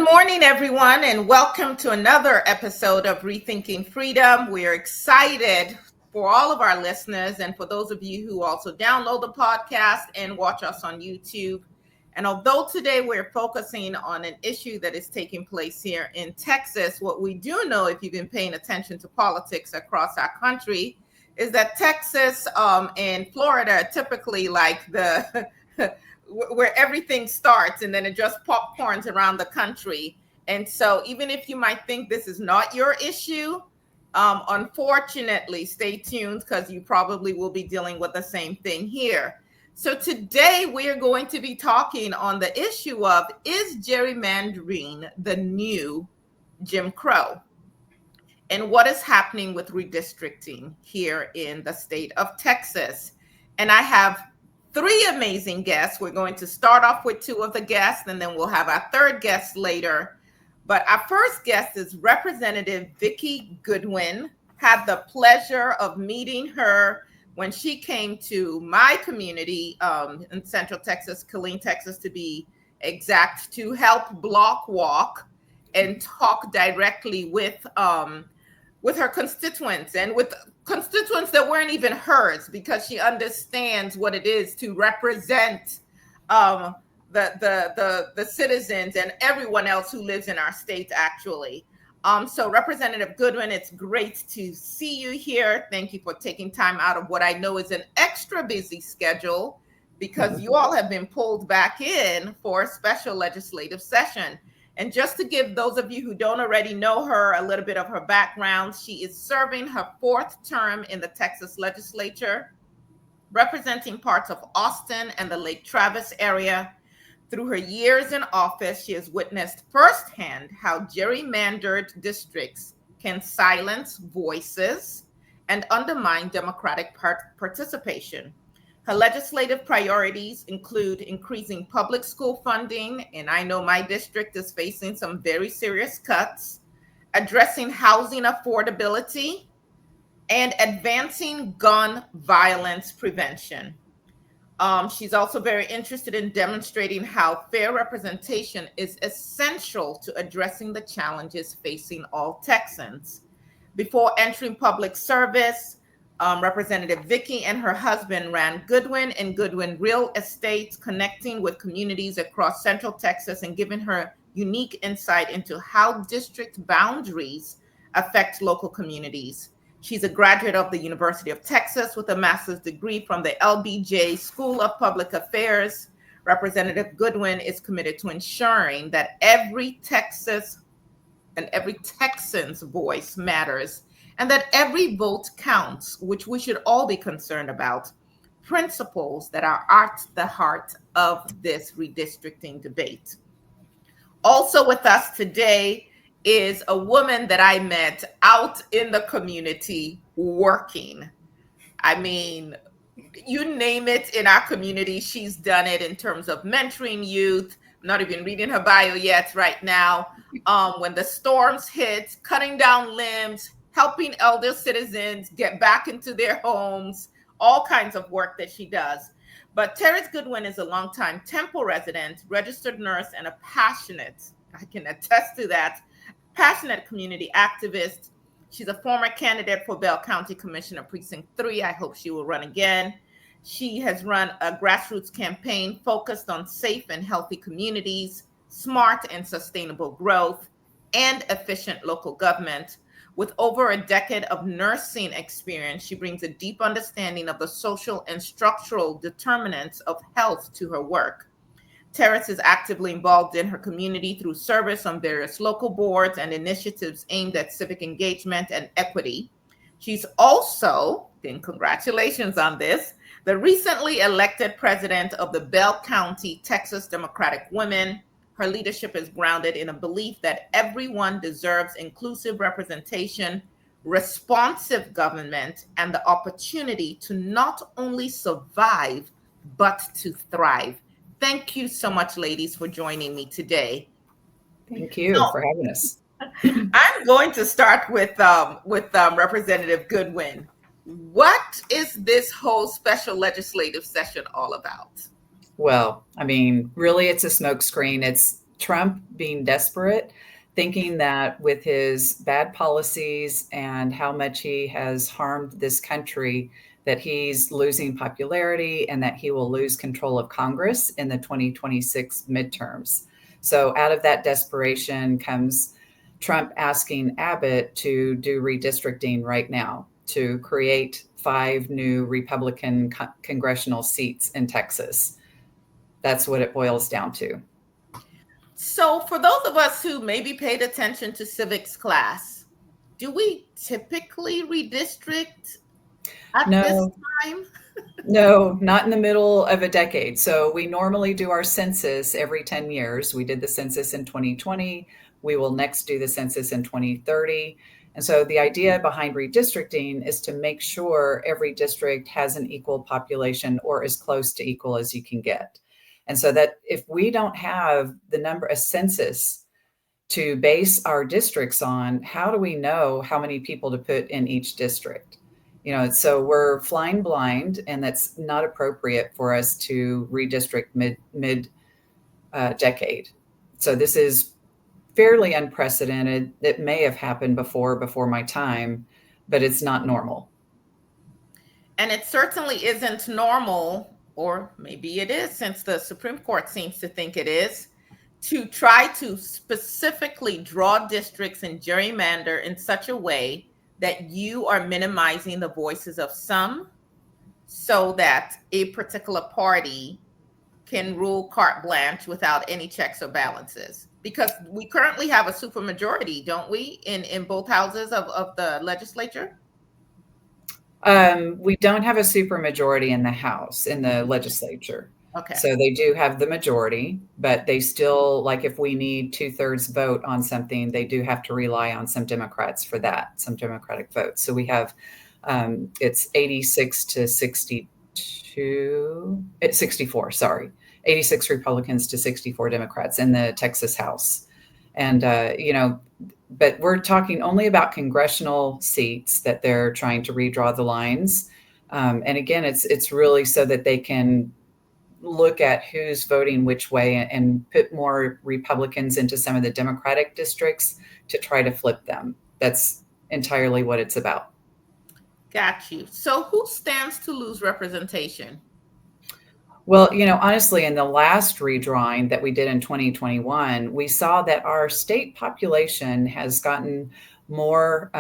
Good morning, everyone, and welcome to another episode of Rethinking Freedom. We're excited for all of our listeners and for those of you who also download the podcast and watch us on YouTube. And although today we're focusing on an issue that is taking place here in Texas, what we do know, if you've been paying attention to politics across our country, is that Texas and Florida are typically like the where everything starts and then it just popcorns around the country. And so even if you might think this is not your issue, unfortunately, stay tuned because you probably will be dealing with the same thing here. So today we are going to be talking on the issue of, is gerrymandering the new Jim Crow? And what is happening with redistricting here in the state of Texas? And I have three amazing guests. We're going to start off with two of the guests, and then we'll have our third guest later. But our first guest is Representative Vikki Goodwin. Had the pleasure of meeting her when she came to my community in Central Texas, Killeen, Texas, to be exact, to help block walk and talk directly with her constituents and with constituents that weren't even hers, because she understands what it is to represent the citizens and everyone else who lives in our state, actually. So Representative Goodwin, it's great to see you here. Thank you for taking time out of what I know is an extra busy schedule, because you all have been pulled back in for a special legislative session. And just to give those of you who don't already know her a little bit of her background, she is serving her fourth term in the Texas legislature, representing parts of Austin and the Lake Travis area. Through her years in office, she has witnessed firsthand how gerrymandered districts can silence voices and undermine democratic participation. Her legislative priorities include increasing public school funding, and I know my district is facing some very serious cuts, addressing housing affordability, and advancing gun violence prevention. She's also very interested in demonstrating how fair representation is essential to addressing the challenges facing all Texans. Before entering public service, Representative Vikki and her husband ran Goodwin and Goodwin Real Estate, connecting with communities across Central Texas and giving her unique insight into how district boundaries affect local communities. She's a graduate of the University of Texas with a master's degree from the LBJ School of Public Affairs. Representative Goodwin is committed to ensuring that every Texas and every Texan's voice matters, and that every vote counts, which we should all be concerned about, principles that are at the heart of this redistricting debate. Also with us today is a woman that I met out in the community working. I mean, you name it in our community, she's done it in terms of mentoring youth. I'm not even reading her bio yet right now. When the storms hit, cutting down limbs, helping elder citizens get back into their homes, all kinds of work that she does. But Terris Goodwin is a longtime Temple resident, registered nurse, and a passionate, I can attest to that, passionate community activist. She's a former candidate for Bell County Commissioner Precinct 3. I hope she will run again. She has run a grassroots campaign focused on safe and healthy communities, smart and sustainable growth, and efficient local government. With over a decade of nursing experience, she brings a deep understanding of the social and structural determinants of health to her work. Terris is actively involved in her community through service on various local boards and initiatives aimed at civic engagement and equity. She's also, and congratulations on this, the recently elected president of the Bell County Texas Democratic Women. Her leadership is grounded in a belief that everyone deserves inclusive representation, responsive government, and the opportunity to not only survive, but to thrive. Thank you so much, ladies, for joining me today. Thank you for having us. I'm going to start with Representative Goodwin. What is this whole special legislative session all about? Well, I mean, really, it's a smokescreen. It's Trump being desperate, thinking that with his bad policies and how much he has harmed this country, that he's losing popularity and that he will lose control of Congress in the 2026 midterms. So out of that desperation comes Trump asking Abbott to do redistricting right now to create 5 new Republican congressional seats in Texas. That's what it boils down to. So for those of us who maybe paid attention to civics class, do we typically redistrict at this time? No, not in the middle of a decade. So we normally do our census every 10 years. We did the census in 2020. We will next do the census in 2030. And so the idea behind redistricting is to make sure every district has an equal population or as close to equal as you can get. And so that if we don't have the number, a census to base our districts on, how do we know how many people to put in each district? So we're flying blind, and that's not appropriate for us to redistrict mid decade. So this is fairly unprecedented. It may have happened before my time, but it's not normal. And it certainly isn't normal, or maybe it is, since the Supreme Court seems to think it is, to try to specifically draw districts and gerrymander in such a way that you are minimizing the voices of some so that a particular party can rule carte blanche without any checks or balances. Because we currently have a supermajority, don't we, in both houses of the legislature? We don't have a supermajority in the House, in the legislature. Okay. So they do have the majority, but they still, like if we need 2/3 vote on something, they do have to rely on some Democrats for that, some Democratic votes. So we have, it's 86 to 62, 64, sorry, 86 Republicans to 64 Democrats in the Texas House. And, but we're talking only about congressional seats that they're trying to redraw the lines. And again, it's really so that they can look at who's voting which way and put more Republicans into some of the Democratic districts to try to flip them. That's entirely what it's about. Got you. So who stands to lose representation? Well, honestly, in the last redrawing that we did in 2021, we saw that our state population has gotten more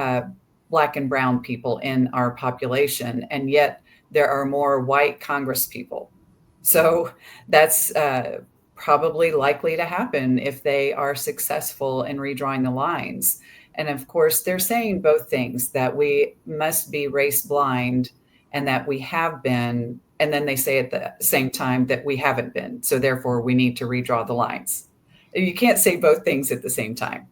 Black and brown people in our population, and yet there are more white Congress people. So that's probably likely to happen if they are successful in redrawing the lines. And of course, they're saying both things, that we must be race blind and that we have been. And then they say at the same time that we haven't been. So therefore, we need to redraw the lines. You can't say both things at the same time.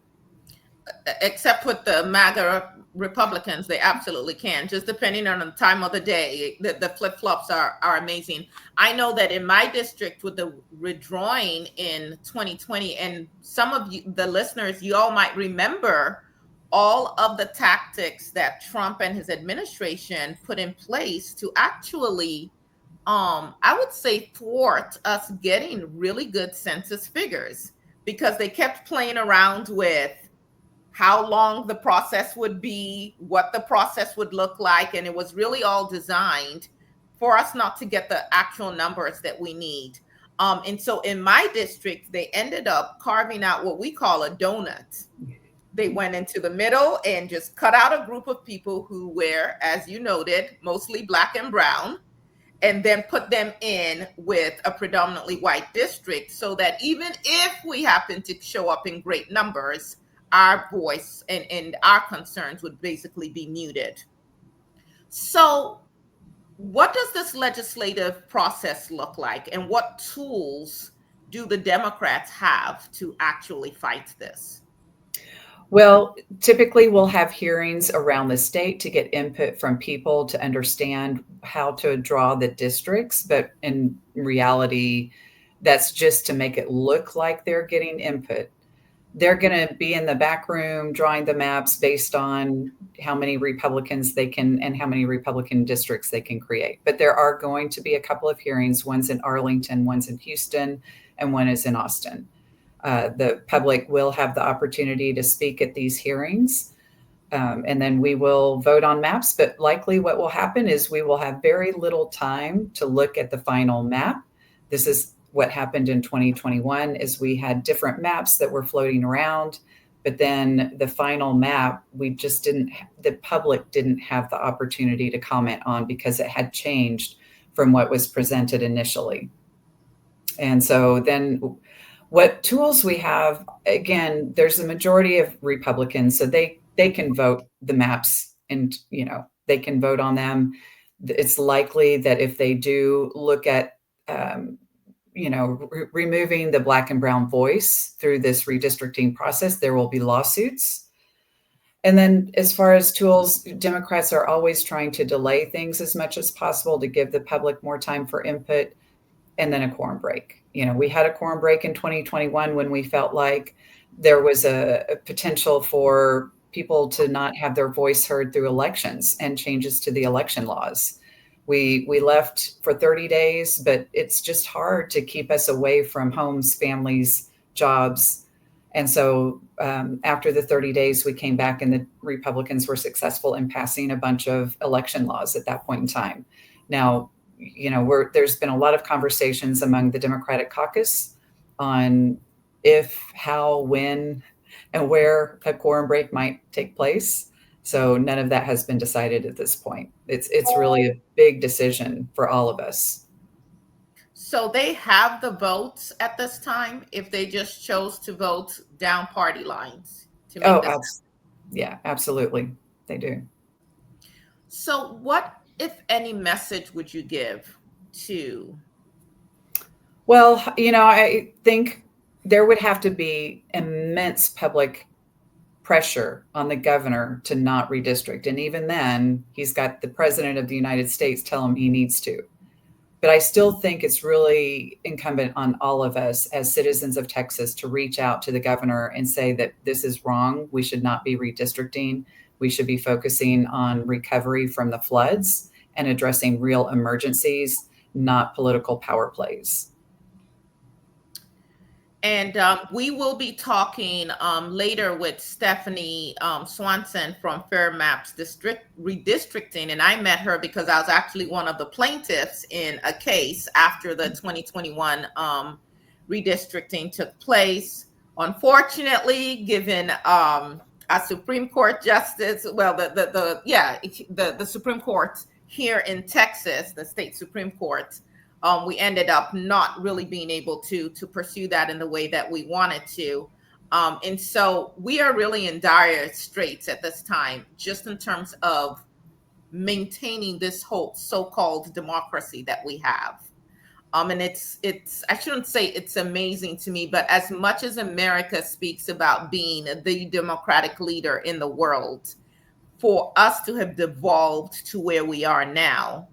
Except with the MAGA Republicans, they absolutely can, just depending on the time of the day. The flip-flops are amazing. I know that in my district with the redrawing in 2020, and some of you, the listeners, you all might remember all of the tactics that Trump and his administration put in place to actually, I would say, thwart us getting really good census figures, because they kept playing around with how long the process would be, what the process would look like. And it was really all designed for us not to get the actual numbers that we need. And so in my district, they ended up carving out what we call a donut. They went into the middle and just cut out a group of people who were, as you noted, mostly Black and brown, and then put them in with a predominantly white district, so that even if we happen to show up in great numbers, our voice and our concerns would basically be muted. So what does this legislative process look like, and what tools do the Democrats have to actually fight this? Well, typically we'll have hearings around the state to get input from people to understand how to draw the districts. But in reality, that's just to make it look like they're getting input. They're going to be in the back room drawing the maps based on how many Republicans they can and how many Republican districts they can create. But there are going to be a couple of hearings. One's in Arlington, one's in Houston, and one is in Austin. The public will have the opportunity to speak at these hearings. And then we will vote on maps, but likely what will happen is we will have very little time to look at the final map. This is what happened in 2021 is we had different maps that were floating around, but then the final map, the public didn't have the opportunity to comment on because it had changed from what was presented initially. And so then what tools we have, again, there's a majority of Republicans, so they can vote the maps and, they can vote on them. It's likely that if they do look at, removing the Black and brown voice through this redistricting process, there will be lawsuits. And then as far as tools, Democrats are always trying to delay things as much as possible to give the public more time for input, and then a quorum break. We had a quorum break in 2021 when we felt like there was a potential for people to not have their voice heard through elections and changes to the election laws. We left for 30 days, but it's just hard to keep us away from homes, families, jobs. And so after the 30 days, we came back and the Republicans were successful in passing a bunch of election laws at that point in time. Now, there's been a lot of conversations among the Democratic caucus on if, how, when, and where a quorum break might take place. So none of that has been decided at this point. It's really a big decision for all of us. So they have the votes at this time if they just chose to vote down party lines to make this. Yeah, absolutely. They do. So what, if any, message would you give to? Well, I think there would have to be immense public pressure on the governor to not redistrict. And even then, he's got the president of the United States tell him he needs to. But I still think it's really incumbent on all of us as citizens of Texas to reach out to the governor and say that this is wrong. We should not be redistricting. We should be focusing on recovery from the floods and addressing real emergencies, not political power plays. And we will be talking later with Stephanie Swanson from Fair Maps Redistricting. And I met her because I was actually one of the plaintiffs in a case after the 2021 redistricting took place. Unfortunately, given a Supreme Court justice, well, the Supreme Court here in Texas, the state Supreme Court, we ended up not really being able to pursue that in the way that we wanted to. And so we are really in dire straits at this time, just in terms of maintaining this whole so-called democracy that we have. And it's I shouldn't say it's amazing to me, but as much as America speaks about being the democratic leader in the world, for us to have devolved to where we are now,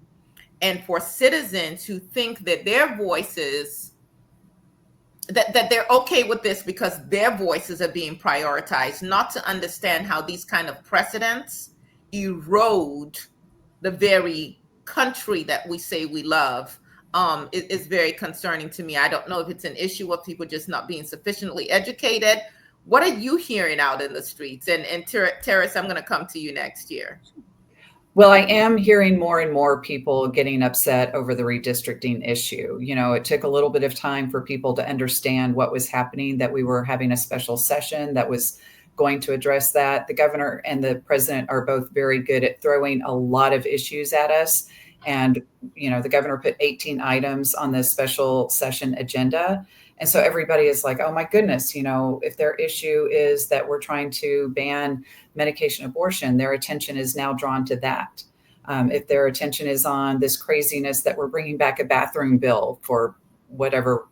and for citizens who think that their voices, that they're okay with this because their voices are being prioritized, not to understand how these kind of precedents erode the very country that we say we love, is very concerning to me. I don't know if it's an issue of people just not being sufficiently educated. What are you hearing out in the streets? And Terris, I'm going to come to you next year. Well, I am hearing more and more people getting upset over the redistricting issue. It took a little bit of time for people to understand what was happening, that we were having a special session that was going to address that. The governor and the president are both very good at throwing a lot of issues at us. And, the governor put 18 items on the special session agenda. And so everybody is like, oh my goodness, if their issue is that we're trying to ban medication abortion, their attention is now drawn to that. If their attention is on this craziness that we're bringing back a bathroom bill for whatever,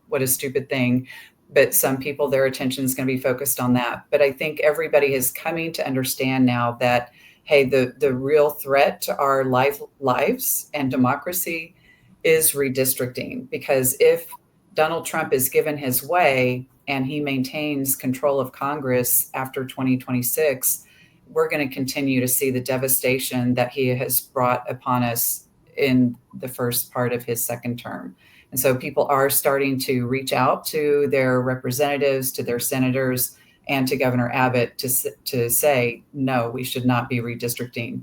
what a stupid thing. But some people, their attention is going to be focused on that. But I think everybody is coming to understand now that, hey, the real threat to our lives and democracy is redistricting. Because if Donald Trump is given his way and he maintains control of Congress after 2026, we're going to continue to see the devastation that he has brought upon us in the first part of his second term. And so people are starting to reach out to their representatives, to their senators, and to Governor Abbott to say, no, we should not be redistricting.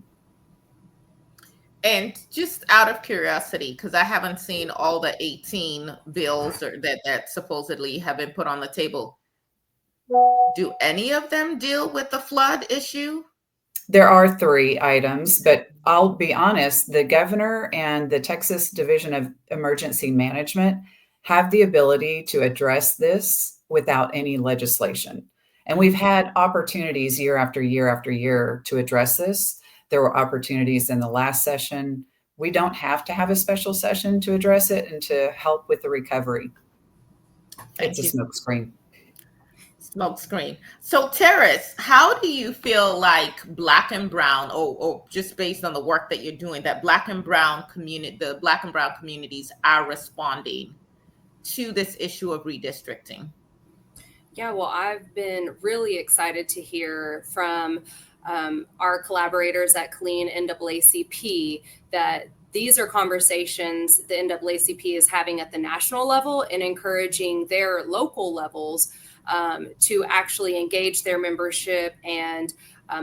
And just out of curiosity, because I haven't seen all the 18 bills that supposedly have been put on the table, do any of them deal with the flood issue? There are 3 items, but I'll be honest, the governor and the Texas Division of Emergency Management have the ability to address this without any legislation. And we've had opportunities year after year after year to address this. There were opportunities in the last session. We don't have to have a special session to address it and to help with the recovery. It's a smokescreen. Smokescreen. So, Terris, how do you feel like Black and Brown, or just based on the work that you're doing, that Black and Brown communities are responding to this issue of redistricting? Yeah, well, I've been really excited to hear from our collaborators at Clean NAACP that these are conversations the NAACP is having at the national level and encouraging their local levels to actually engage their membership and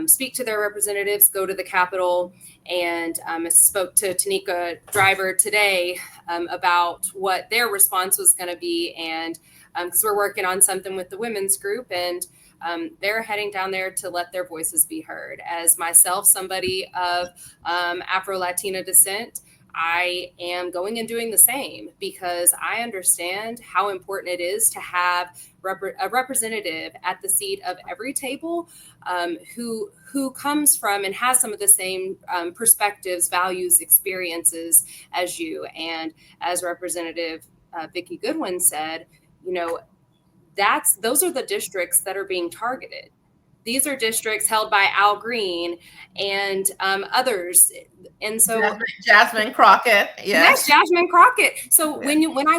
speak to their representatives, go to the Capitol. And I spoke to Tanika Driver today about what their response was going to be. And because we're working on something with the women's group, and they're heading down there to let their voices be heard. As myself, somebody of Afro-Latina descent, I am going and doing the same because I understand how important it is to have a representative at the seat of every table who comes from and has some of the same perspectives, values, experiences as you. And as Representative Vikki Goodwin said, you know, those are the districts that are being targeted. These are districts held by Al Green and others. And so Jasmine Crockett. Yes, Jasmine Crockett. So when I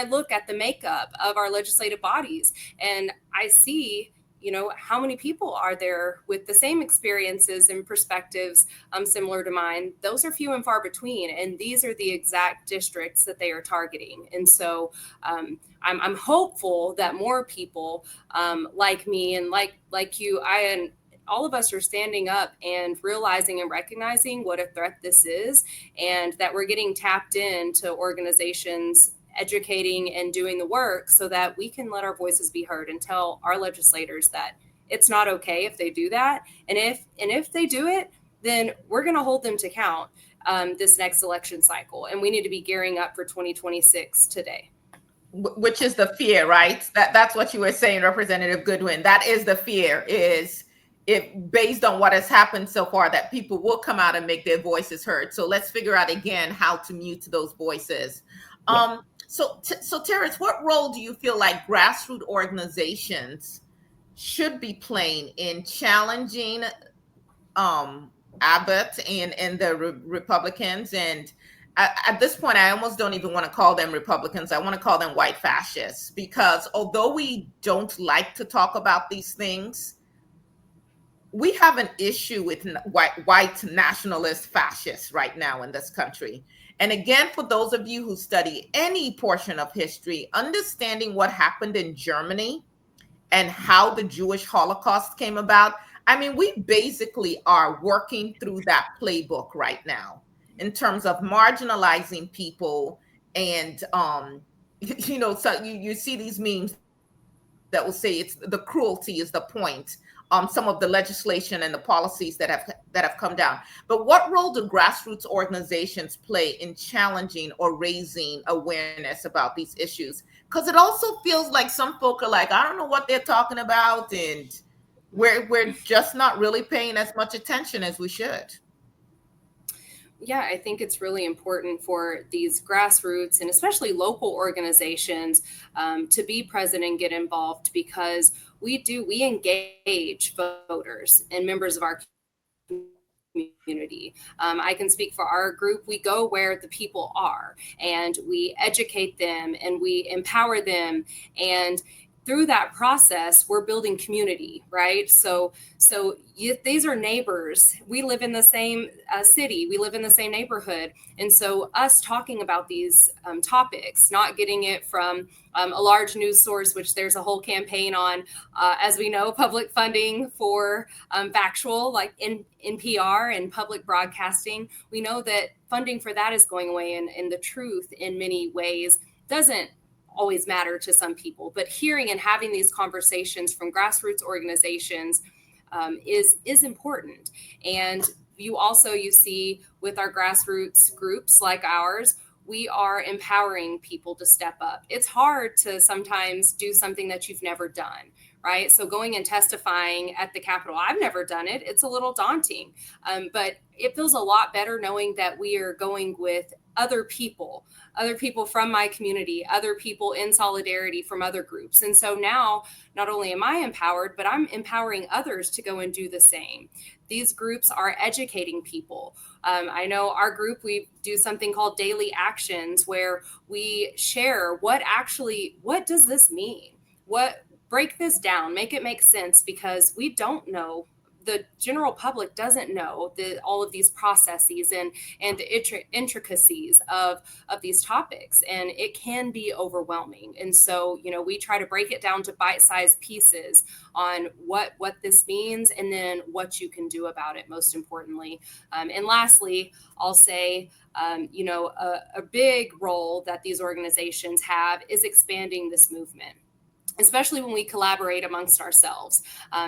look at the makeup of our legislative bodies and I see, you know, how many people are there with the same experiences and perspectives similar to mine, those are few and far between. And these are the exact districts that they are targeting. And so I'm hopeful that more people like me and like you, and all of us are standing up and realizing and recognizing what a threat this is, and that we're getting tapped into organizations educating and doing the work so that we can let our voices be heard and tell our legislators that it's not okay if they do that. And if they do it, then we're going to hold them to account this next election cycle. And we need to be gearing up for 2026 today. Which is the fear, right? That's what you were saying, Representative Goodwin. That is the fear, is it based on what has happened so far, that people will come out and make their voices heard. So let's figure out again how to mute those voices. Yeah. So Terris, what role do you feel like grassroots organizations should be playing in challenging Abbott and the Republicans? And at this point, I almost don't even want to call them Republicans. I want to call them white fascists, because although we don't like to talk about these things, we have an issue with white nationalist fascists right now in this country. And again, for those of you who study any portion of history, understanding what happened in Germany and how the Jewish Holocaust came about, I mean, we basically are working through that playbook right now in terms of marginalizing people. And, you know, so you see these memes that will say it's the cruelty is the point. Some of the legislation and the policies that have come down. But what role do grassroots organizations play in challenging or raising awareness about these issues? Because it also feels like some folk are like, I don't know what they're talking about, and we're just not really paying as much attention as we should. Yeah, I think it's really important for these grassroots and especially local organizations to be present and get involved, because we engage voters and members of our community. I can speak for our group. We go where the people are and we educate them and we empower them. And through that process, we're building community, right? So these are neighbors. We live in the same city. We live in the same neighborhood. And so us talking about these topics, not getting it from a large news source, which there's a whole campaign on, as we know, public funding for factual, like in NPR and public broadcasting. We know that funding for that is going away, and the truth in many ways doesn't always matter to some people, but hearing and having these conversations from grassroots organizations is important. And you see with our grassroots groups like ours, we are empowering people to step up. It's hard to sometimes do something that you've never done, right? So going and testifying at the Capitol, I've never done it. It's a little daunting, but it feels a lot better knowing that we are going with other people from my community, other people in solidarity from other groups. And so now, not only am I empowered, but I'm empowering others to go and do the same. These groups are educating people. I know our group, we do something called daily actions, where we share what does this mean? Break this down, make it make sense, because we don't know. The general public doesn't know all of these processes and the intricacies of these topics, and it can be overwhelming. And so, we try to break it down to bite-sized pieces on what this means, and then what you can do about it, most importantly. And lastly, I'll say, a big role that these organizations have is expanding this movement, especially when we collaborate amongst ourselves.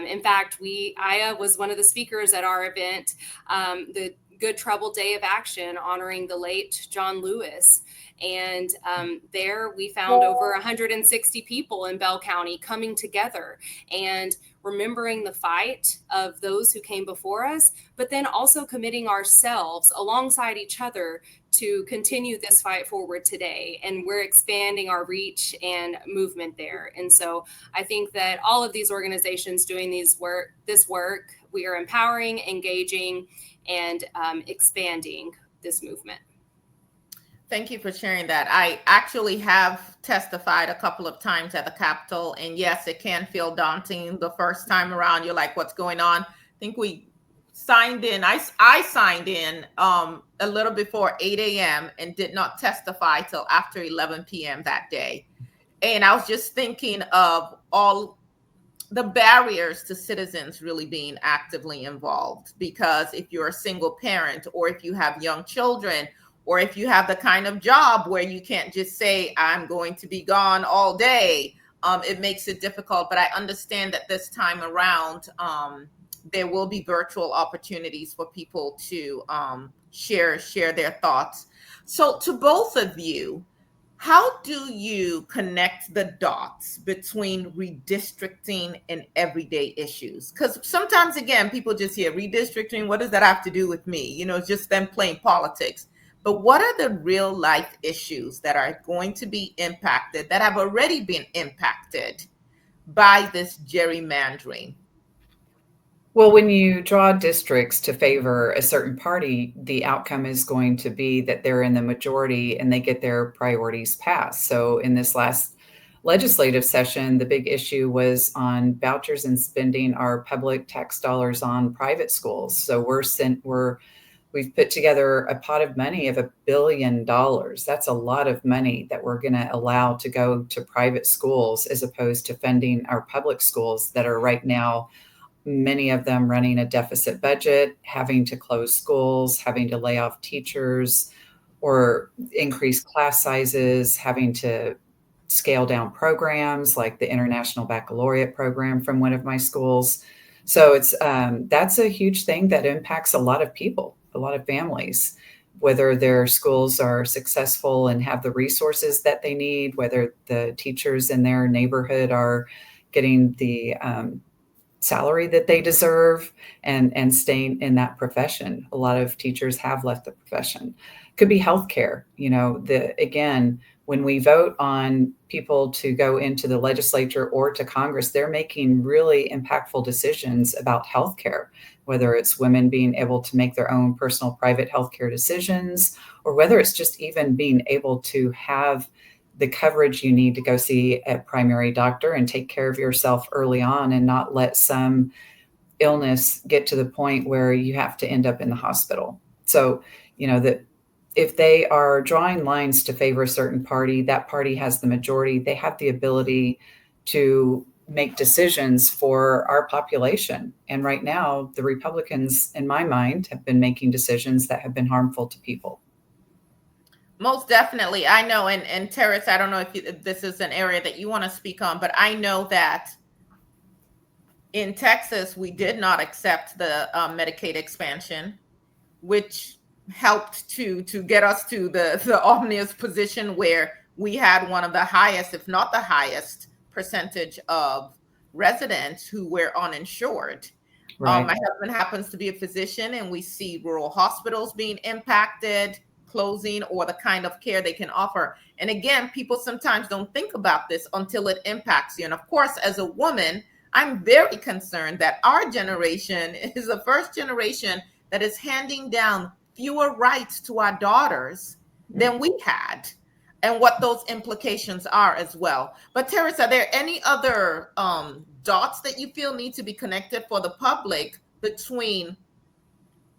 In fact, Aya was one of the speakers at our event, the Good Trouble Day of Action, honoring the late John Lewis. And there we found over 160 people in Bell County coming together and remembering the fight of those who came before us, but then also committing ourselves alongside each other to continue this fight forward today. And we're expanding our reach and movement there. And so I think that all of these organizations doing this work, we are empowering, engaging, and expanding this movement. Thank you for sharing that. I actually have testified a couple of times at the Capitol, and yes, it can feel daunting the first time around. You're like, what's going on? I think we signed in. I signed in a little before 8 a.m. and did not testify till after 11 p.m. that day. And I was just thinking of all the barriers to citizens really being actively involved, because if you're a single parent, or if you have young children, or if you have the kind of job where you can't just say, I'm going to be gone all day, it makes it difficult. But I understand that this time around, there will be virtual opportunities for people to share their thoughts. So to both of you, how do you connect the dots between redistricting and everyday issues? Because sometimes, again, people just hear redistricting. What does that have to do with me? It's just them playing politics. But what are the real life issues that are going to be impacted, that have already been impacted by this gerrymandering? Well, when you draw districts to favor a certain party, the outcome is going to be that they're in the majority and they get their priorities passed. So in this last legislative session, the big issue was on vouchers and spending our public tax dollars on private schools. So we've put together a pot of money of $1 billion. That's a lot of money that we're going to allow to go to private schools, as opposed to funding our public schools that are right now, many of them running a deficit budget, having to close schools, having to lay off teachers or increase class sizes, having to scale down programs like the International Baccalaureate program from one of my schools. So it's that's a huge thing that impacts a lot of people, a lot of families, whether their schools are successful and have the resources that they need, whether the teachers in their neighborhood are getting the salary that they deserve and staying in that profession. A lot of teachers have left the profession. Could be healthcare. Again, when we vote on people to go into the legislature or to Congress, they're making really impactful decisions about healthcare, whether it's women being able to make their own personal private healthcare decisions, or whether it's just even being able to have the coverage you need to go see a primary doctor and take care of yourself early on and not let some illness get to the point where you have to end up in the hospital. So, that if they are drawing lines to favor a certain party, that party has the majority. They have the ability to make decisions for our population. And right now, the Republicans, in my mind, have been making decisions that have been harmful to people. Most definitely. I know. And Terris, I don't know if this is an area that you want to speak on, but I know that in Texas, we did not accept the Medicaid expansion, which helped to get us to the ominous position where we had one of the highest, if not the highest, percentage of residents who were uninsured. Right. My husband happens to be a physician, and we see rural hospitals being impacted, closing, or the kind of care they can offer. And again, people sometimes don't think about this until it impacts you. And of course, as a woman, I'm very concerned that our generation is the first generation that is handing down fewer rights to our daughters than we had, and what those implications are as well. But Terris, are there any other dots that you feel need to be connected for the public between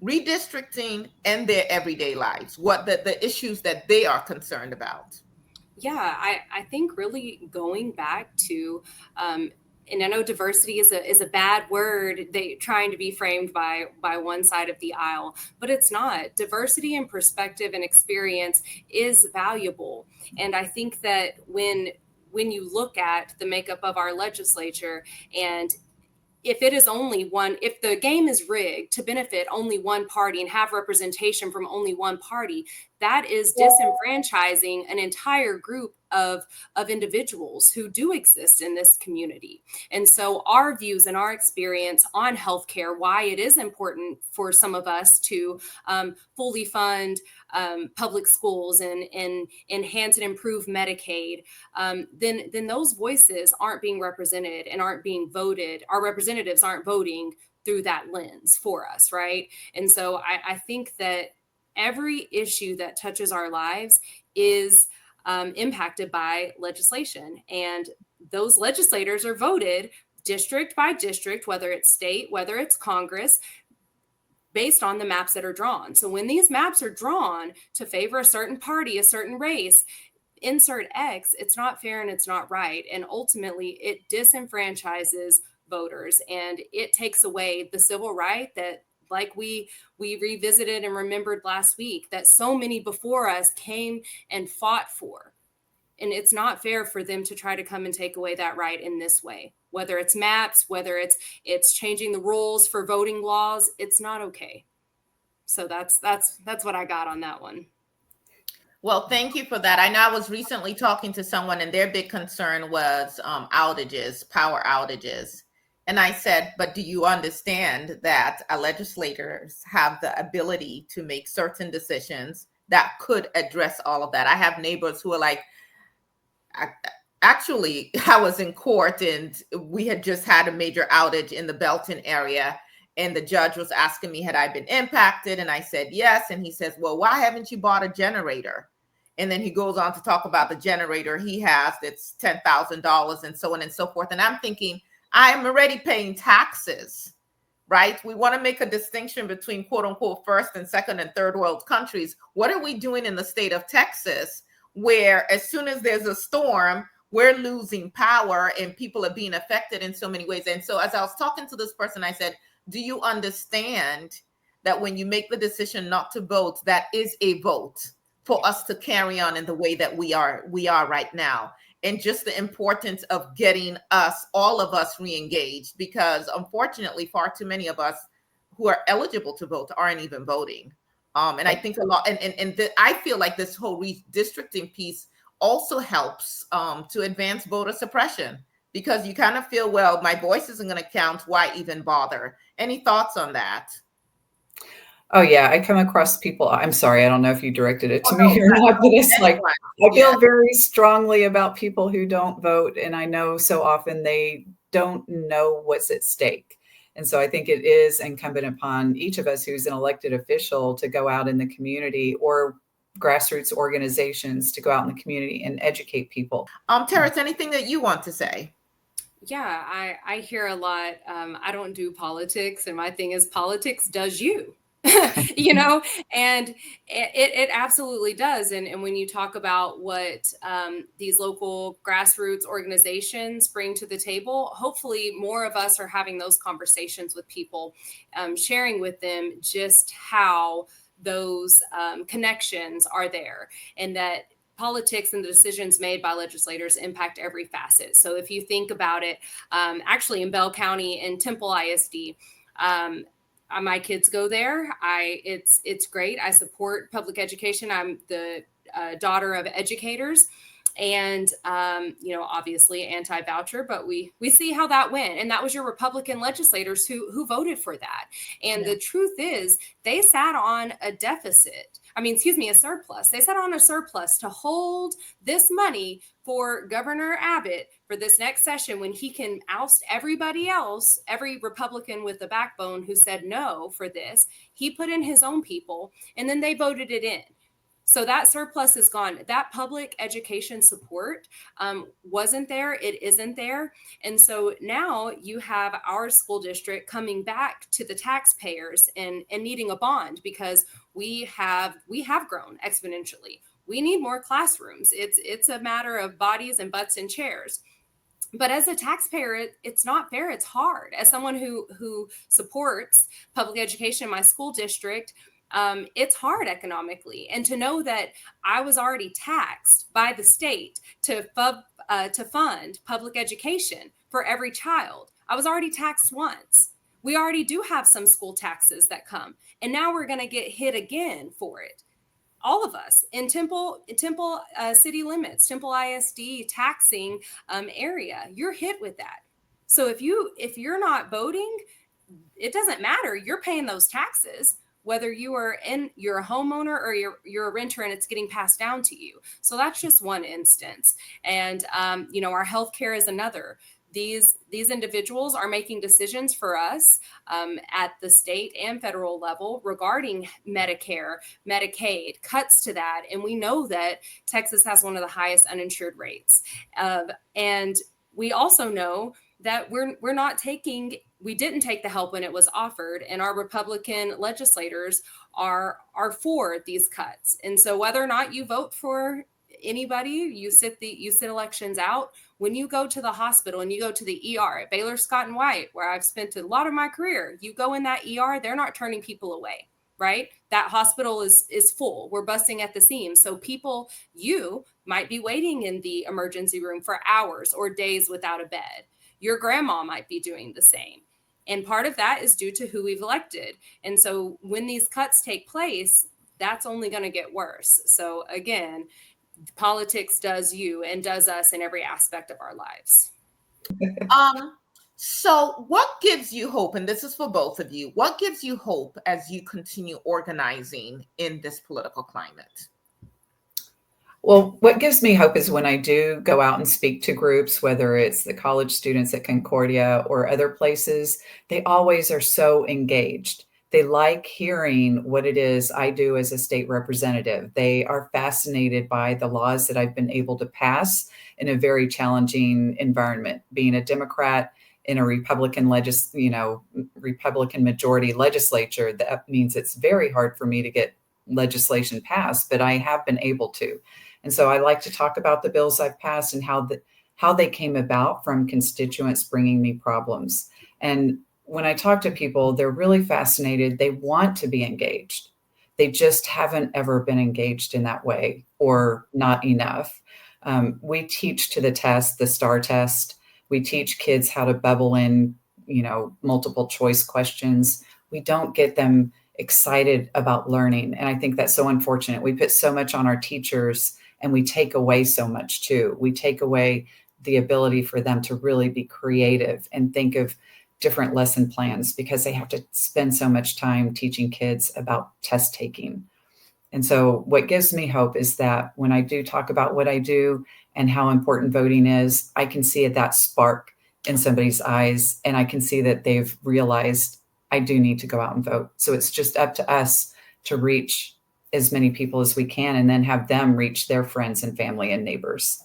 redistricting and their everyday lives? What the issues that they are concerned about? Yeah, I think really going back to, and I know diversity is a bad word, they trying to be framed by one side of the aisle, but it's not. Diversity and perspective and experience is valuable. And I think that when you look at the makeup of our legislature, and if it is only one, if the game is rigged to benefit only one party and have representation from only one party, that is disenfranchising an entire group of individuals who do exist in this community. And so our views and our experience on healthcare, why it is important for some of us to fully fund public schools and enhance and improve Medicaid, then those voices aren't being represented and aren't being voted. Our representatives aren't voting through that lens for us, right? And so I think that every issue that touches our lives is impacted by legislation. And those legislators are voted district by district, whether it's state, whether it's Congress, based on the maps that are drawn. So when these maps are drawn to favor a certain party, a certain race, insert X, it's not fair and it's not right. And ultimately, it disenfranchises voters, and it takes away the civil right that, like we revisited and remembered last week, that so many before us came and fought for. And it's not fair for them to try to come and take away that right in this way. Whether it's maps, whether it's changing the rules for voting laws, it's not okay. So that's what I got on that one. Well, thank you for that. I know I was recently talking to someone, and their big concern was outages, power outages. And I said, but do you understand that legislators have the ability to make certain decisions that could address all of that? I have neighbors who are like, actually, I was in court and we had just had a major outage in the Belton area. And the judge was asking me, had I been impacted? And I said, yes. And he says, well, why haven't you bought a generator? And then he goes on to talk about the generator he has that's $10,000 and so on and so forth. And I'm thinking, I'm already paying taxes, right? We want to make a distinction between quote unquote first and second and third world countries. What are we doing in the state of Texas, where as soon as there's a storm, we're losing power and people are being affected in so many ways? And so as I was talking to this person, I said, do you understand that when you make the decision not to vote, that is a vote for us to carry on in the way that we are right now? And just the importance of getting us, all of us, re-engaged, because unfortunately, far too many of us who are eligible to vote aren't even voting. And I think a lot, I feel like this whole redistricting piece also helps to advance voter suppression, because you kind of feel, well, my voice isn't going to count. Why even bother? Any thoughts on that? Oh yeah, I come across people. I'm sorry, I don't know if you directed it to me or not, but it's like I feel very strongly about people who don't vote, and I know so often they don't know what's at stake. And so I think it is incumbent upon each of us who's an elected official to go out in the community or grassroots organizations to go out in the community and educate people. Terris, anything that you want to say? Yeah, I hear a lot. I don't do politics, and my thing is politics does you. And it absolutely does. And when you talk about what these local grassroots organizations bring to the table, hopefully more of us are having those conversations with people, sharing with them just how those connections are there, and that politics and the decisions made by legislators impact every facet. So if you think about it, actually in Bell County and Temple ISD, my kids go there. It's great. I support public education. I'm the daughter of educators, and obviously anti-voucher, but we see how that went. And that was your Republican legislators who voted for that. And the truth is, they sat on a deficit. A surplus. They sat on a surplus to hold this money for Governor Abbott for this next session, when he can oust everybody else, every Republican with a backbone who said no for this. He put in his own people, and then they voted it in. So that surplus is gone. That public education support wasn't there. It isn't there. And so now you have our school district coming back to the taxpayers and needing a bond, because we have grown exponentially. We need more classrooms. It's a matter of bodies and butts and chairs. But as a taxpayer, it's not fair. It's hard. As someone who supports public education in my school district, it's hard economically. And to know that I was already taxed by the state to fund public education for every child. I was already taxed once. We already do have some school taxes that come, and now we're going to get hit again for it. All of us in Temple city limits, Temple ISD taxing area, you're hit with that. So if you're not voting, it doesn't matter. You're paying those taxes, whether you're a homeowner or you're a renter, and it's getting passed down to you. So that's just one instance. And our healthcare is another. These individuals are making decisions for us at the state and federal level regarding Medicare, Medicaid, cuts to that. And we know that Texas has one of the highest uninsured rates. And we also know that we didn't take the help when it was offered, and our Republican legislators are for these cuts. And so whether or not you vote for anybody, you sit elections out. When you go to the hospital and you go to the ER at Baylor Scott and White, where I've spent a lot of my career, you go in that ER, they're not turning people away, right? That hospital is full. We're busting at the seams. So you might be waiting in the emergency room for hours or days without a bed. Your grandma might be doing the same. And part of that is due to who we've elected. And so when these cuts take place, that's only going to get worse. So again, politics does you and does us in every aspect of our lives. So what gives you hope, and this is for both of you, what gives you hope as you continue organizing in this political climate? Well, what gives me hope is when I do go out and speak to groups, whether it's the college students at Concordia or other places, they always are so engaged. They like hearing what it is I do as a state representative. They are fascinated by the laws that I've been able to pass in a very challenging environment. Being a Democrat in a Republican majority legislature, that means it's very hard for me to get legislation passed, but I have been able to. And so I like to talk about the bills I've passed and how they came about from constituents bringing me problems. And when I talk to people, they're really fascinated. They want to be engaged. They just haven't ever been engaged in that way, or not enough. We teach to the test, the STAR test. We teach kids how to bubble in, multiple choice questions. We don't get them excited about learning. And I think that's so unfortunate. We put so much on our teachers, and we take away so much too. We take away the ability for them to really be creative and think of different lesson plans, because they have to spend so much time teaching kids about test taking. And so what gives me hope is that when I do talk about what I do and how important voting is, I can see that spark in somebody's eyes, and I can see that they've realized I do need to go out and vote. So it's just up to us to reach as many people as we can, and then have them reach their friends and family and neighbors.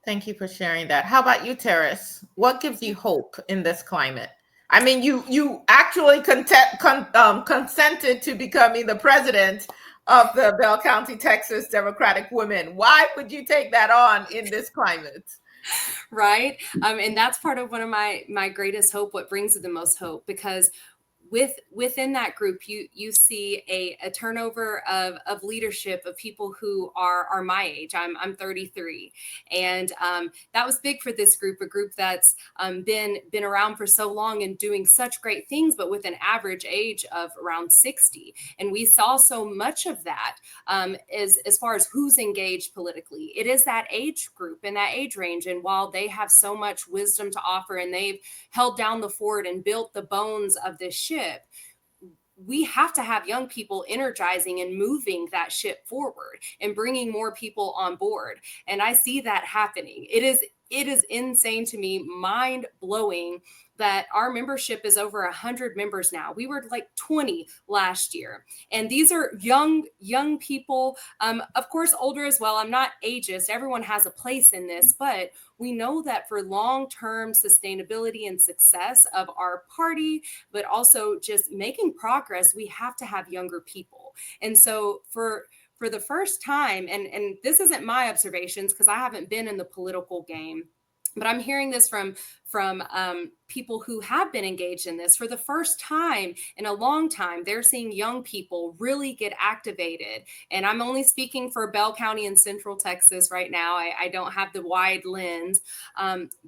Thank you for sharing that. How about you, Terris? What gives you hope in this climate? I mean, you actually consented to becoming the president of the Bell County, Texas Democratic Women. Why would you take that on in this climate? Right. And that's part of one of my greatest hope, what brings the most hope, because within that group, you see a turnover of leadership of people who are my age. I'm 33, and that was big for this group, a group that's been around for so long and doing such great things, but with an average age of around 60. And we saw so much of that as far as who's engaged politically. It is that age group and that age range, and while they have so much wisdom to offer, and they've held down the fort and built the bones of this ship, we have to have young people energizing and moving that ship forward and bringing more people on board. And I see that happening. It is insane to me, mind blowing, that our membership is over 100 members now. We were like 20 last year. And these are young people, of course, older as well. I'm not ageist. Everyone has a place in this, but we know that for long-term sustainability and success of our party, but also just making progress, we have to have younger people. And so for the first time, and this isn't my observations because I haven't been in the political game, but I'm hearing this from people who have been engaged in this for the first time in a long time. They're seeing young people really get activated. And I'm only speaking for Bell County and Central Texas right now. I don't have the wide lens,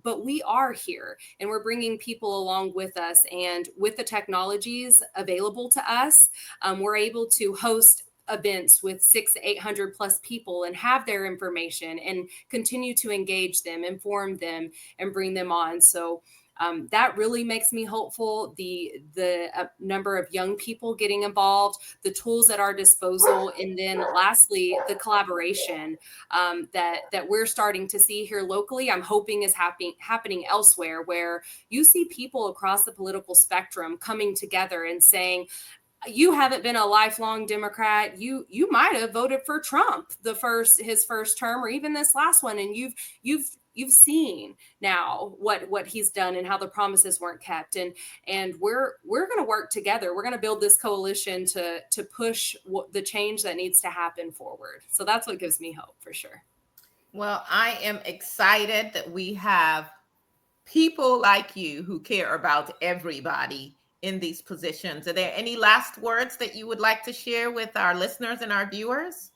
but we are here and we're bringing people along with us. And with the technologies available to us, we're able to host events with 600 to 800 plus people and have their information and continue to engage them, inform them, and bring them on. So that really makes me hopeful. The number of young people getting involved, the tools at our disposal, and then lastly, the collaboration that we're starting to see here locally, I'm hoping is happening elsewhere, where you see people across the political spectrum coming together and saying, you haven't been a lifelong Democrat. You might have voted for Trump his first term, or even this last one, and you've seen now what he's done and how the promises weren't kept. And we're going to work together. We're going to build this coalition to push the change that needs to happen forward. So that's what gives me hope, for sure. Well, I am excited that we have people like you who care about everybody in these positions. Are there any last words that you would like to share with our listeners and our viewers?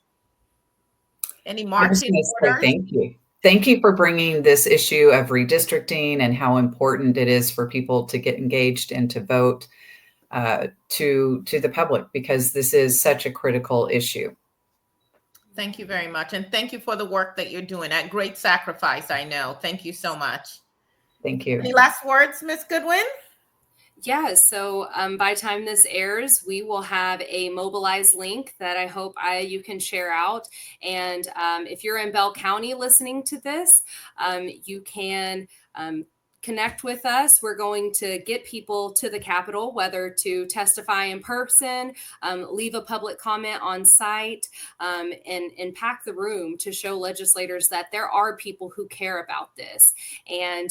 Any marching orders? Thank you. Thank you for bringing this issue of redistricting and how important it is for people to get engaged and to vote to the public, because this is such a critical issue. Thank you very much. And thank you for the work that you're doing at great sacrifice, I know. Thank you so much. Thank you. Any last words, Ms. Goodwin? Yeah, so by the time this airs, we will have a mobilized link that I hope you can share out. And if you're in Bell County listening to this, you can connect with us. We're going to get people to the Capitol, whether to testify in person, leave a public comment on site, and pack the room to show legislators that there are people who care about this. And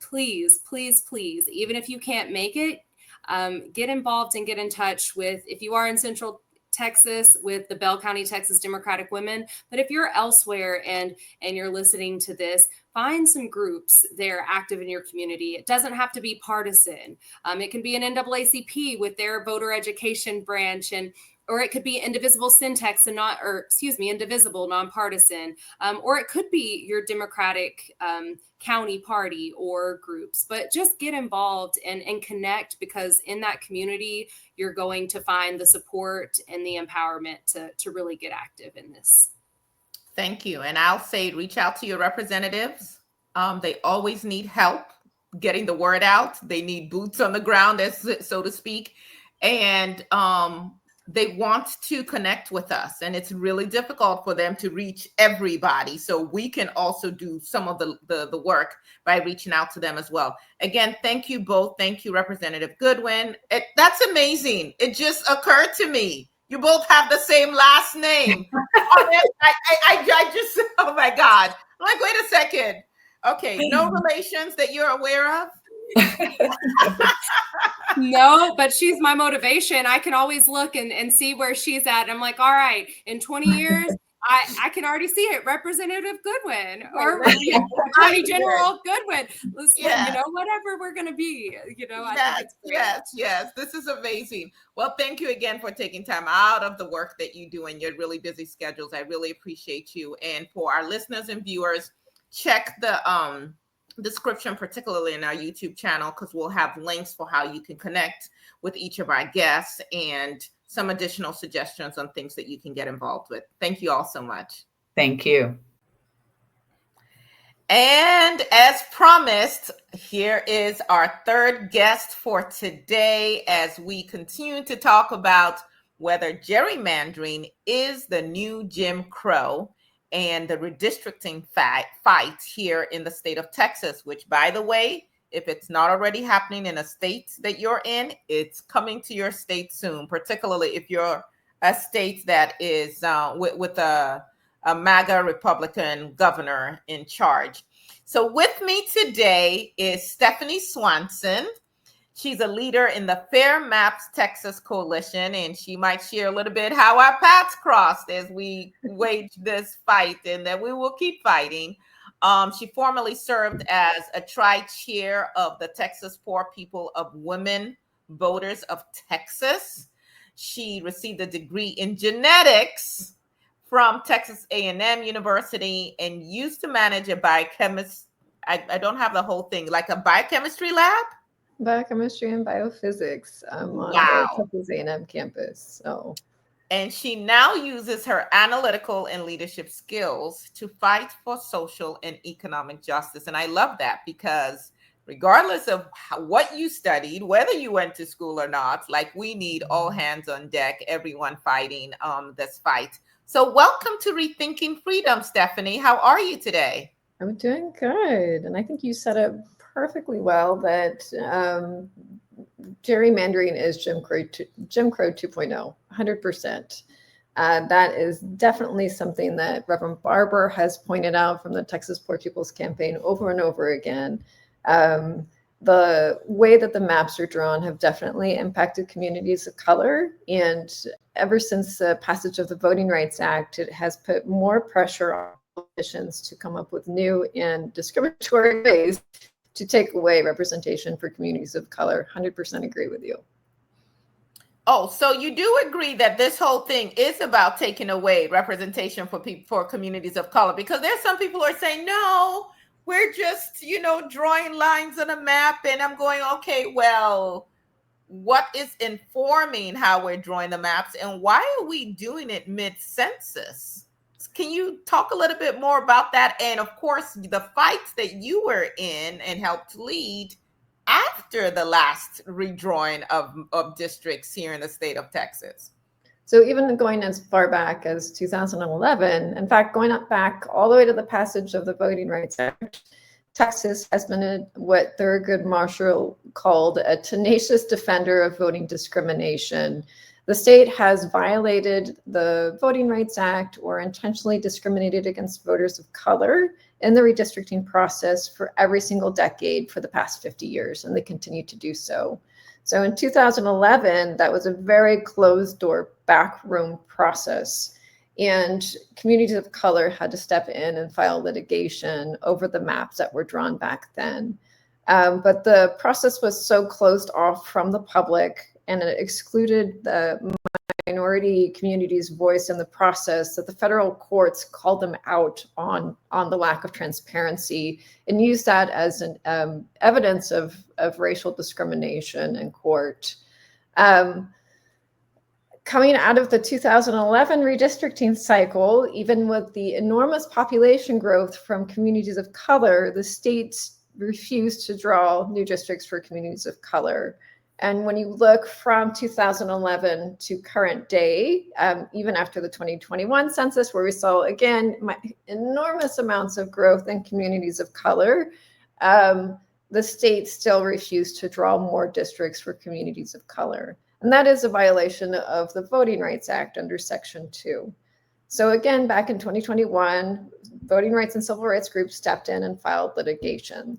please, please, please, even if you can't make it, get involved and get in touch with, if you are in Central Texas, with the Bell County, Texas Democratic Women. But if you're elsewhere and you're listening to this, find some groups that are active in your community. It doesn't have to be partisan. It can be an NAACP with their voter education branch, or it could be Indivisible Syntax and Indivisible Nonpartisan, or it could be your Democratic county party or groups. But just get involved and connect, because in that community, you're going to find the support and the empowerment to really get active in this. Thank you. And I'll say, reach out to your representatives. They always need help getting the word out. They need boots on the ground, so to speak. And they want to connect with us, and it's really difficult for them to reach everybody. So we can also do some of the work by reaching out to them as well. Again, thank you both. Thank you, Representative Goodwin. That's amazing. It just occurred to me. You both have the same last name. I just, oh my God. I'm like, wait a second. Okay, no relations that you're aware of? No, but she's my motivation. I can always look and see where she's at. I'm like, all right, in 20 years, I can already see it. Representative Goodwin or Attorney General Goodwin. Listen, you know, whatever we're going to be, you know, I think it's great. Yes. This is amazing. Well, thank you again for taking time out of the work that you do in your really busy schedules. I really appreciate you. And for our listeners and viewers, check the description, particularly in our YouTube channel, because we'll have links for how you can connect with each of our guests and some additional suggestions on things that you can get involved with. Thank you all so much. Thank you. And as promised, here is our third guest for today as we continue to talk about whether gerrymandering is the new Jim Crow and the redistricting fight here in the state of Texas, which, by the way, if it's not already happening in a state that you're in, it's coming to your state soon, particularly if you're a state that is with a MAGA Republican governor in charge. So with me today is Stephanie Swanson. She's a leader in the Fair Maps Texas Coalition, and she might share a little bit how our paths crossed as we wage this fight and that we will keep fighting. She formerly served as a tri-chair of the Texas Poor People of Women Voters of Texas. She received a degree in genetics from Texas A&M University and used to manage a biochemist. I don't have the whole thing, like a biochemistry lab? Biochemistry and biophysics on Wow. the Texas A&M campus. So, and she now uses her analytical and leadership skills to fight for social and economic justice. And I love that because regardless of what you studied, whether you went to school or not, like we need all hands on deck, everyone fighting this fight. So welcome to Rethinking Freedom, Stephanie. How are you today? I'm doing good. And I think you set up perfectly well that gerrymandering is Jim Crow 2.0, 100%. That is definitely something that Reverend Barber has pointed out from the Texas Poor People's Campaign over and over again. The way that the maps are drawn have definitely impacted communities of color. And ever since the passage of the Voting Rights Act, it has put more pressure on politicians to come up with new and discriminatory ways to take away representation for communities of color. 100% agree with you. Oh, so you do agree that this whole thing is about taking away representation for people, for communities of color? Because there's some people who are saying, no, we're just, you know, drawing lines on a map. And I'm going, okay, well, what is informing how we're drawing the maps and why are we doing it mid-census? Can you talk a little bit more about that? And of course, the fights that you were in and helped lead after the last redrawing of districts here in the state of Texas. So even going as far back as 2011, in fact, going up back all the way to the passage of the Voting Rights Act, Texas has been what Thurgood Marshall called a tenacious defender of voting discrimination. The state has violated the Voting Rights Act or intentionally discriminated against voters of color in the redistricting process for every single decade for the past 50 years, and they continue to do so. So in 2011, that was a very closed door backroom process, and communities of color had to step in and file litigation over the maps that were drawn back then. But the process was so closed off from the public and it excluded the minority community's voice in the process that the federal courts called them out on the lack of transparency and used that as an evidence of racial discrimination in court. Coming out of the 2011 redistricting cycle, even with the enormous population growth from communities of color, the states refused to draw new districts for communities of color. And when you look from 2011 to current day, even after the 2021 census, where we saw, again, enormous amounts of growth in communities of color, the state still refused to draw more districts for communities of color. And that is a violation of the Voting Rights Act under Section 2. So again, back in 2021, voting rights and civil rights groups stepped in and filed litigation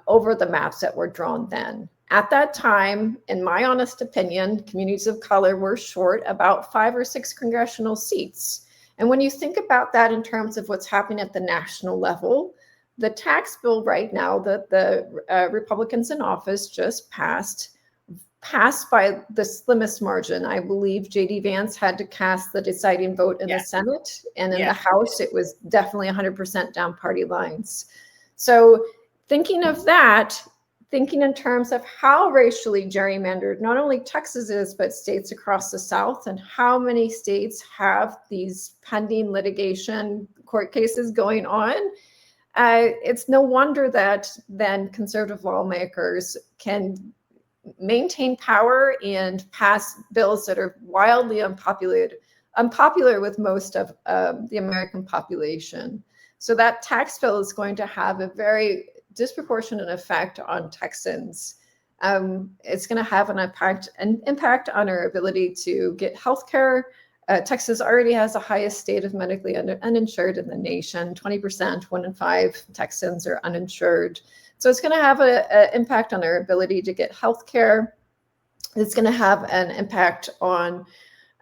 over the maps that were drawn then. At that time, in my honest opinion, communities of color were short about 5 or 6 congressional seats. And when you think about that in terms of what's happening at the national level, the tax bill right now that the Republicans in office just passed by the slimmest margin. I believe J.D. Vance had to cast the deciding vote in the Senate, and in the House, it was definitely 100% down party lines. So thinking of that, thinking in terms of how racially gerrymandered not only Texas is, but states across the South, and how many states have these pending litigation court cases going on, it's no wonder that then conservative lawmakers can maintain power and pass bills that are wildly unpopular with most of the American population. So that tax bill is going to have a very disproportionate effect on Texans. It's going to have an impact on our ability to get health care. Texas already has the highest state of medically uninsured in the nation. 20%, 1 in 5 Texans are uninsured. So it's going to have an impact on our ability to get health care. It's going to have an impact on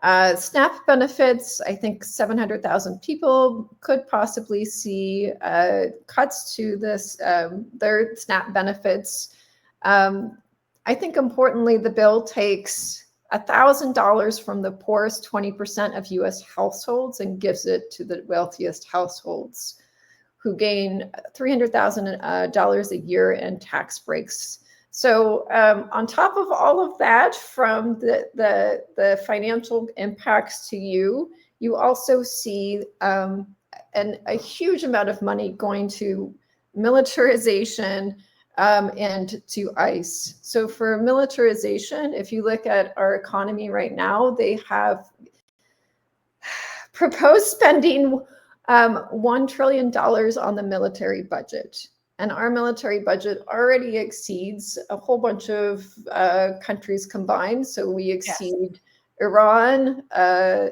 SNAP benefits. I think 700,000 people could possibly see cuts to their SNAP benefits. I think importantly, the bill takes $1,000 from the poorest 20% of U.S. households and gives it to the wealthiest households, who gain $300,000 a year in tax breaks. So on top of all of that, from the financial impacts to you, you also see a huge amount of money going to militarization and to ICE. So for militarization, if you look at our economy right now, they have proposed spending $1 trillion on the military budget. And our military budget already exceeds a whole bunch of countries combined. So we exceed Iran,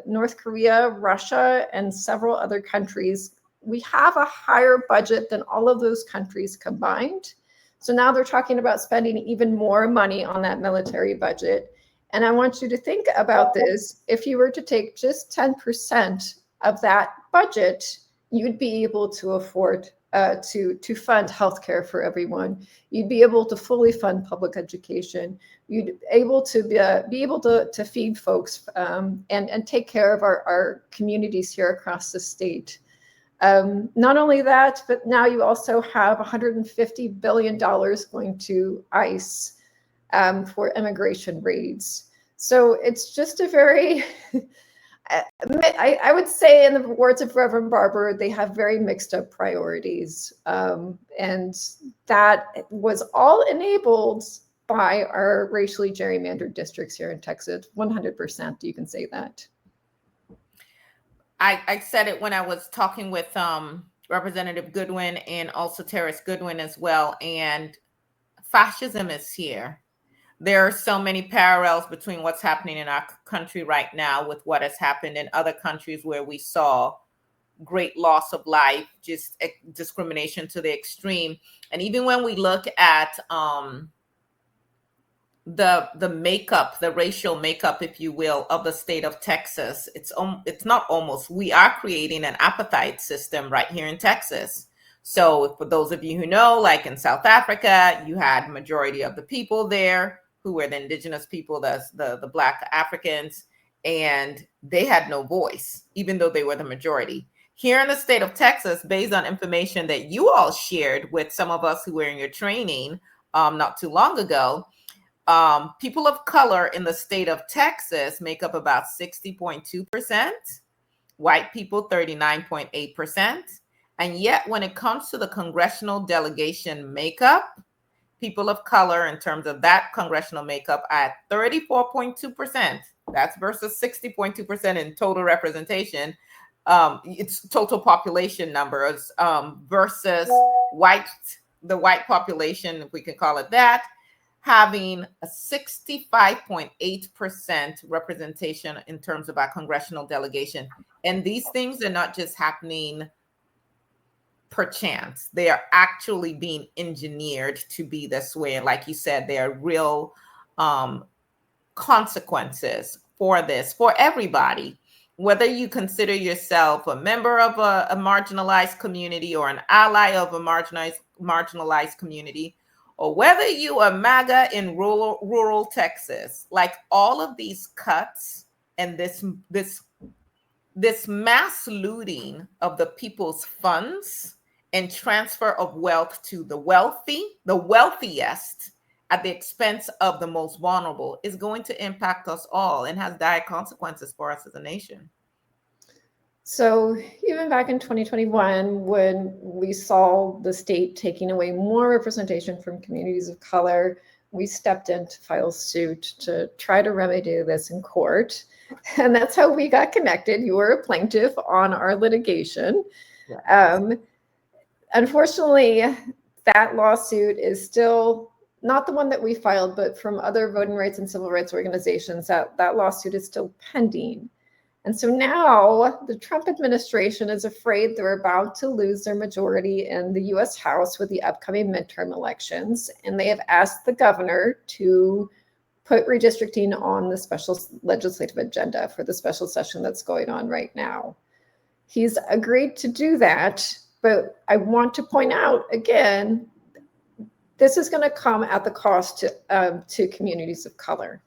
North Korea, Russia, and several other countries. We have a higher budget than all of those countries combined. So now they're talking about spending even more money on that military budget. And I want you to think about this. If you were to take just 10% of that budget, you'd be able to afford to fund healthcare for everyone. You'd be able to fully fund public education. You'd be able to feed folks and take care of our communities here across the state. Not only that, but now you also have $150 billion going to ICE for immigration raids. So it's just a very, I would say, in the words of Reverend Barber, they have very mixed up priorities. And that was all enabled by our racially gerrymandered districts here in Texas. 100%, you can say that. I said it when I was talking with Representative Goodwin and also Terris Goodwin as well. And fascism is here. There are so many parallels between what's happening in our country right now with what has happened in other countries where we saw great loss of life, just discrimination to the extreme. And even when we look at the makeup, the racial makeup, if you will, of the state of Texas, it's not almost, we are creating an apartheid system right here in Texas. So for those of you who know, like in South Africa, you had majority of the people there who were the indigenous people, the Black Africans, and they had no voice, even though they were the majority. Here in the state of Texas, based on information that you all shared with some of us who were in your training not too long ago, people of color in the state of Texas make up about 60.2%, white people 39.8%. And yet when it comes to the congressional delegation makeup, people of color in terms of that congressional makeup at 34.2%. That's versus 60.2% in total representation. It's total population numbers versus the white population, if we can call it that, having a 65.8% representation in terms of our congressional delegation. And these things are not just happening per chance. They are actually being engineered to be this way. And like you said, there are real consequences for this, for everybody. Whether you consider yourself a member of a marginalized community or an ally of a marginalized community, or whether you are MAGA in rural Texas, like all of these cuts and this mass looting of the people's funds and transfer of wealth to the wealthiest at the expense of the most vulnerable is going to impact us all and has dire consequences for us as a nation. So even back in 2021, when we saw the state taking away more representation from communities of color, we stepped in to file suit to try to remedy this in court. And that's how we got connected. You were a plaintiff on our litigation. Yes. Unfortunately, that lawsuit is still not the one that we filed, but from other voting rights and civil rights organizations, that lawsuit is still pending. And so now the Trump administration is afraid they're about to lose their majority in the US House with the upcoming midterm elections. And they have asked the governor to put redistricting on the special legislative agenda for the special session that's going on right now. He's agreed to do that, but I want to point out again, this is going to come at the cost to communities of color.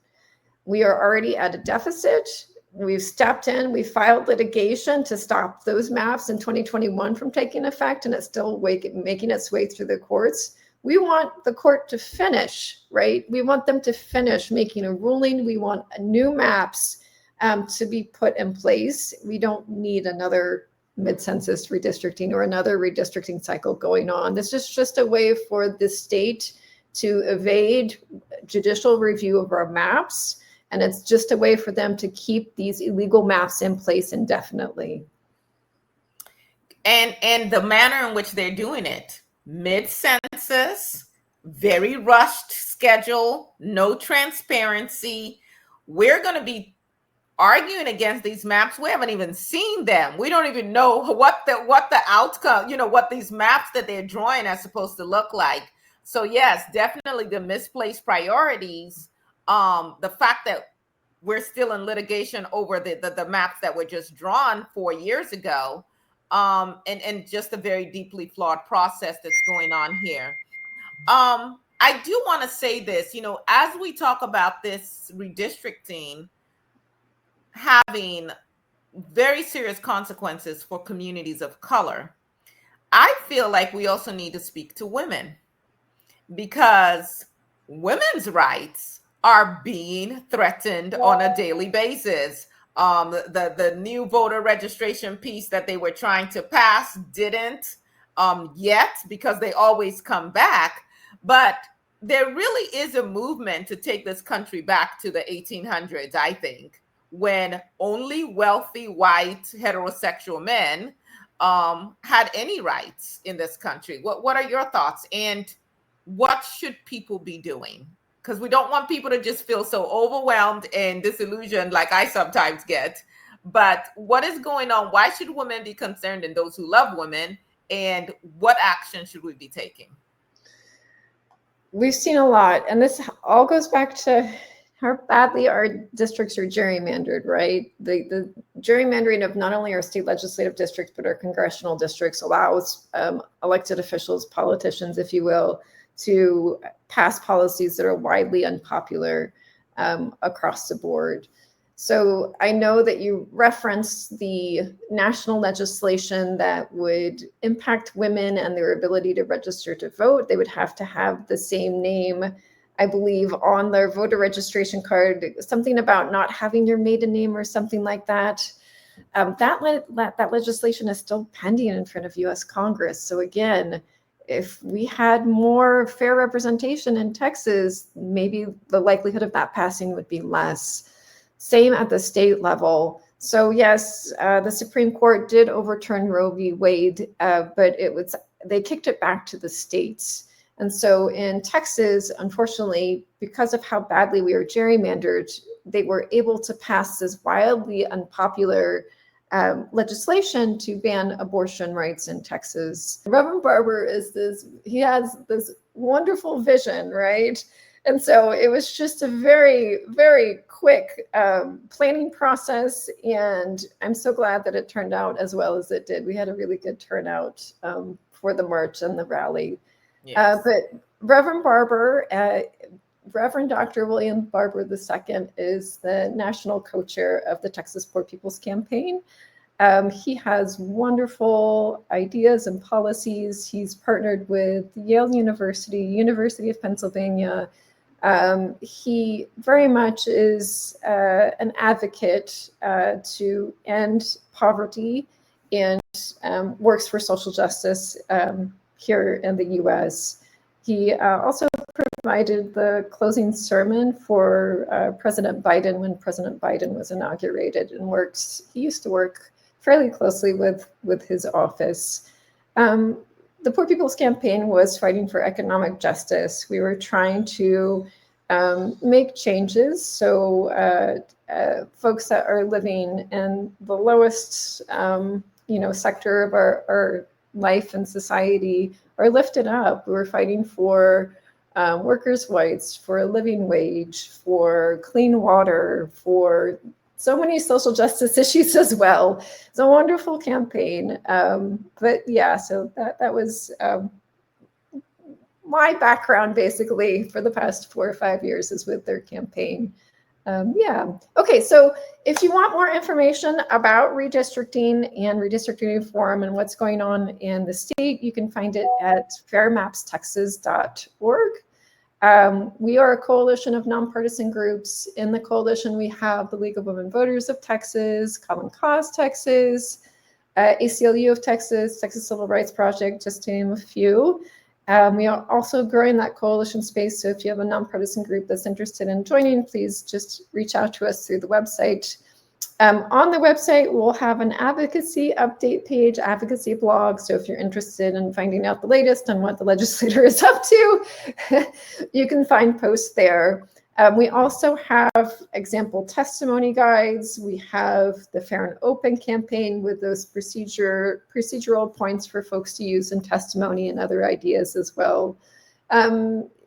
We are already at a deficit. We've stepped in, we filed litigation to stop those maps in 2021 from taking effect, and it's still making its way through the courts. We want the court to finish, right? We want them to finish making a ruling. We want new maps to be put in place. We don't need another mid-census redistricting or another redistricting cycle going on. This is just a way for the state to evade judicial review of our maps. And it's just a way for them to keep these illegal maps in place indefinitely. And the manner in which they're doing it, mid-census, very rushed schedule, no transparency. We're going to be arguing against these maps. We haven't even seen them. We don't even know what the outcome, what these maps that they're drawing are supposed to look like. So yes, definitely the misplaced priorities. The fact that we're still in litigation over the maps that were just drawn 4 years ago, and just a very deeply flawed process that's going on here. I do want to say this, as we talk about this redistricting having very serious consequences for communities of color, I feel like we also need to speak to women, because women's rights are being threatened on a daily basis. The new voter registration piece that they were trying to pass didn't yet, because they always come back. But there really is a movement to take this country back to the 1800s, I think, when only wealthy white heterosexual men had any rights in this country. What are your thoughts? And what should people be doing? Because we don't want people to just feel so overwhelmed and disillusioned like I sometimes get. But what is going on? Why should women be concerned, and those who love women? And what action should we be taking? We've seen a lot. And this all goes back to how badly our districts are gerrymandered, right? The gerrymandering of not only our state legislative districts, but our congressional districts allows elected officials, politicians, if you will, to pass policies that are widely unpopular across the board. So I know that you referenced the national legislation that would impact women and their ability to register to vote. They would have to have the same name, I believe, on their voter registration card, something about not having your maiden name or something like that. That legislation is still pending in front of US Congress. So again, if we had more fair representation in Texas, maybe the likelihood of that passing would be less. Same at the state level. So yes, the Supreme Court did overturn Roe v. Wade, but they kicked it back to the states. And so in Texas, unfortunately, because of how badly we were gerrymandered, they were able to pass this wildly unpopular legislation to ban abortion rights in Texas. Reverend Barber he has this wonderful vision, right? And so it was just a very, very quick planning process. And I'm so glad that it turned out as well as it did. We had a really good turnout for the march and the rally. Yes. But Reverend Barber, Reverend Dr. William Barber II is the national co-chair of the Texas Poor People's Campaign. He has wonderful ideas and policies. He's partnered with Yale University, University of Pennsylvania. He very much is an advocate to end poverty and works for social justice here in the U.S. He also provided the closing sermon for President Biden when President Biden was inaugurated, and he used to work fairly closely with his office. The Poor People's Campaign was fighting for economic justice. We were trying to make changes so folks that are living in the lowest sector of our life and society are lifted up. We were fighting for workers' rights, for a living wage, for clean water, for so many social justice issues as well. It's a wonderful campaign. But yeah, so that was my background basically for the past 4 or 5 years is with their campaign. Yeah. Okay, so if you want more information about redistricting and redistricting reform and what's going on in the state, you can find it at fairmapstexas.org. We are a coalition of nonpartisan groups. In the coalition, we have the League of Women Voters of Texas, Common Cause Texas, ACLU of Texas, Texas Civil Rights Project, just to name a few. We are also growing that coalition space. So if you have a nonpartisan group that's interested in joining, please just reach out to us through the website. On the website, we'll have an advocacy update page, advocacy blog. So if you're interested in finding out the latest on what the legislature is up to, you can find posts there. We also have example testimony guides. We have the Fair and Open campaign with those procedural points for folks to use in testimony and other ideas as well.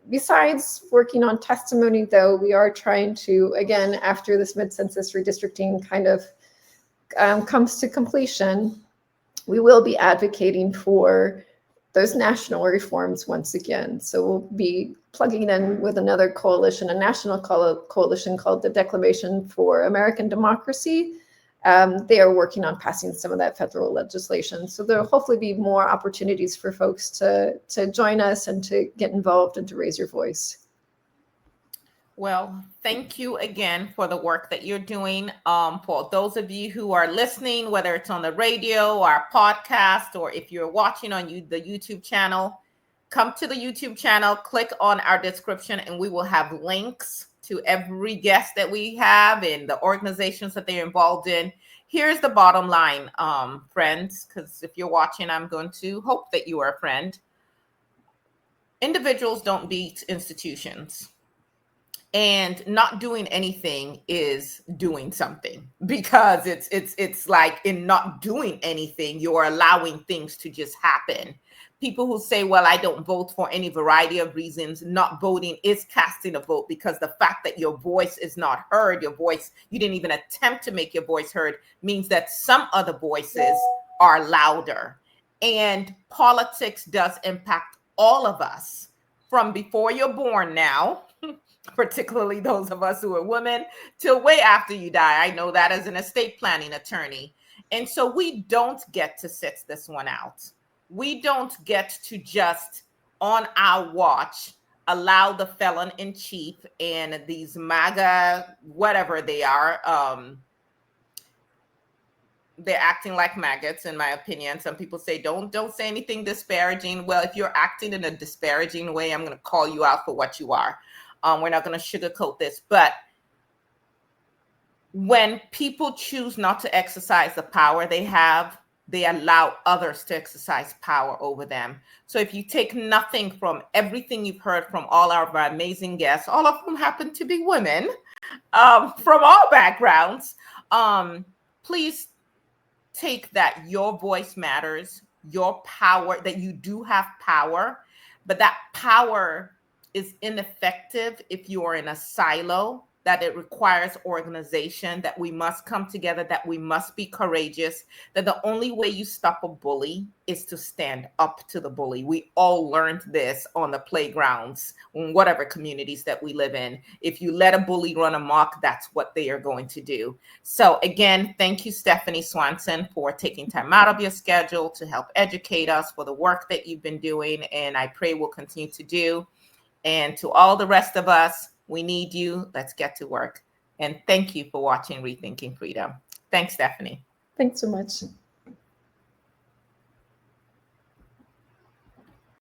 Besides working on testimony, though, we are trying to, again, after this mid-census redistricting kind of comes to completion, we will be advocating for those national reforms once again. So we'll be plugging in with another coalition, a national coalition called the Declaration for American Democracy. They are working on passing some of that federal legislation. So there'll hopefully be more opportunities for folks to join us and to get involved and to raise your voice. Well, thank you again for the work that you're doing. For those of you who are listening, whether it's on the radio or our podcast, or if you're watching on the YouTube channel, come to the YouTube channel, click on our description, and we will have links to every guest that we have and the organizations that they're involved in. Here's the bottom line, friends, because if you're watching, I'm going to hope that you are a friend. Individuals don't beat institutions. And not doing anything is doing something, because it's like in not doing anything, you're allowing things to just happen. People who say, well, I don't vote for any variety of reasons, not voting is casting a vote, because the fact that your voice is not heard, you didn't even attempt to make your voice heard, means that some other voices are louder. And politics does impact all of us from before you're born now, particularly those of us who are women, till way after you die. I know that as an estate planning attorney. And so we don't get to sit this one out. We don't get to just, on our watch, allow the felon in chief and these MAGA, whatever they are, they're acting like maggots, in my opinion. Some people say, don't say anything disparaging. Well, if you're acting in a disparaging way, I'm going to call you out for what you are. We're not going to sugarcoat this. But when people choose not to exercise the power they have, they allow others to exercise power over them. So if you take nothing from everything you've heard from all our amazing guests, all of whom happen to be women, from all backgrounds, please take that your voice matters, your power, that you do have power, but that power is ineffective if you are in a silo, that it requires organization, that we must come together, that we must be courageous, that the only way you stop a bully is to stand up to the bully. We all learned this on the playgrounds, in whatever communities that we live in. If you let a bully run amok, that's what they are going to do. So again, thank you, Stephanie Swanson, for taking time out of your schedule to help educate us, for the work that you've been doing, and I pray we'll continue to do. And to all the rest of us, we need you. Let's get to work. And thank you for watching Rethinking Freedom. Thanks, Stephanie. Thanks so much.